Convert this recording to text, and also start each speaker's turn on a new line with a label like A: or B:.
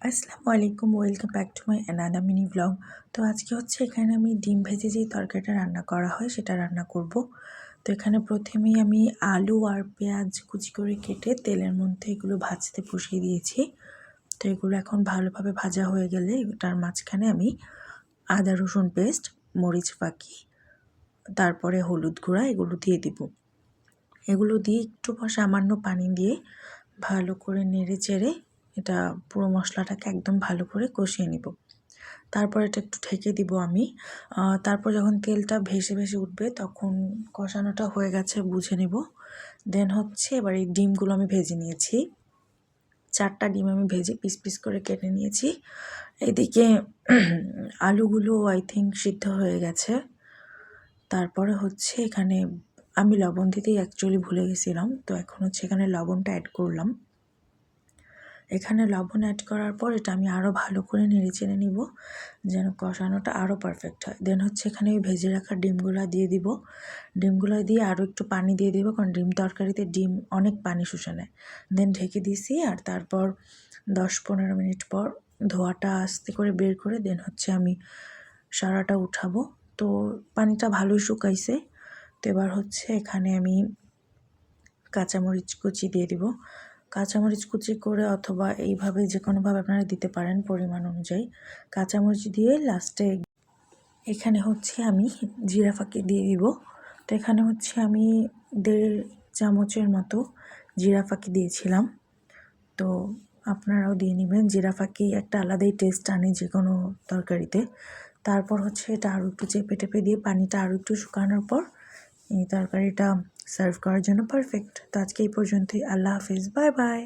A: আসসালামু আলাইকুম, welcome back to my another mini blog. তো আজকে হচ্ছে এখানে আমি ডিম ভেজে যেই তরকারিটা রান্না করা হয় সেটা রান্না করব। তো এখানে প্রথমেই আমি আলু আর পেঁয়াজ কুচি করে কেটে তেলের মধ্যে এগুলো ভাজতে বসিয়ে দিয়েছি। তো এগুলো এখন ভালোভাবে ভাজা হয়ে গেলে এটার মাঝখানে আমি আদা রসুন পেস্ট, মরিচ ফাঁকি, তারপরে হলুদ গুঁড়া এগুলো দিয়ে দিব। এগুলো দিয়ে একটু সামান্য পানি দিয়ে ভালো করে নেড়ে চেড়ে এটা পুরো মশলাটাকে একদম ভালো করে কষিয়ে নিব। তারপর এটা একটু ঢেকে দিব আমি। তারপর যখন তেলটা ভেসে ভেসে উঠবে তখন কষানোটা হয়ে গেছে বুঝে নেব। দেন হচ্ছে এবার এই ডিমগুলো আমি ভেজে নিয়েছি। 4টা ডিম আমি ভেজে পিস পিস করে কেটে নিয়েছি। এদিকে আলুগুলো আই থিঙ্ক সিদ্ধ হয়ে গেছে। তারপরে হচ্ছে এখানে আমি লবণ দিতেই অ্যাকচুয়ালি ভুলে গেছিলাম, তো এখন হচ্ছে এখানে লবণটা অ্যাড করলাম। এখানে লবণ অ্যাড করার পর এটা আমি আরও ভালো করে নেড়ে চেড়ে নিব যেন কষানোটা আরও পারফেক্ট হয়। দেন হচ্ছে এখানে ওই ভেজে রাখা ডিমগুলো দিয়ে দিব। ডিমগুলো দিয়ে আরও একটু পানি দিয়ে দিব, কারণ ডিম তরকারিতে ডিম অনেক পানি শুষে নেয়। দেন ঢেকে দিয়েছি আর তারপর 10-15 মিনিট পর ধোয়াটা আস্তে করে বের করে দেন হচ্ছে আমি সারাটা উঠাবো। তো পানিটা ভালোই শুকাইছে। তো এবার হচ্ছে এখানে আমি কাঁচামরিচ কুচি দিয়ে দিব। কাঁচামরিচ কুচি করে অথবা এইভাবে যে কোনোভাবে আপনারা দিতে পারেন পরিমাণ অনুযায়ী। কাঁচামরিচ দিয়ে লাস্টে এখানে হচ্ছে আমি জিরা ফাঁকি দিয়ে দিব। তো এখানে হচ্ছে আমি 1.5 চামচের মতো জিরা ফাঁকি দিয়েছিলাম। তো আপনারাও দিয়ে নেবেন। জিরা ফাঁকি একটা আলাদাই টেস্ট আনে যে কোনো তরকারিতে। তারপর হচ্ছে এটা আরও একটু চেপে টেপে দিয়ে পানিটা আরও একটু শুকানোর পর এই তরকারিটা সার্ভ করার জন্য পারফেক্ট। তো আজকে এই পর্যন্তই। আল্লাহ হাফিজ, বাই বাই।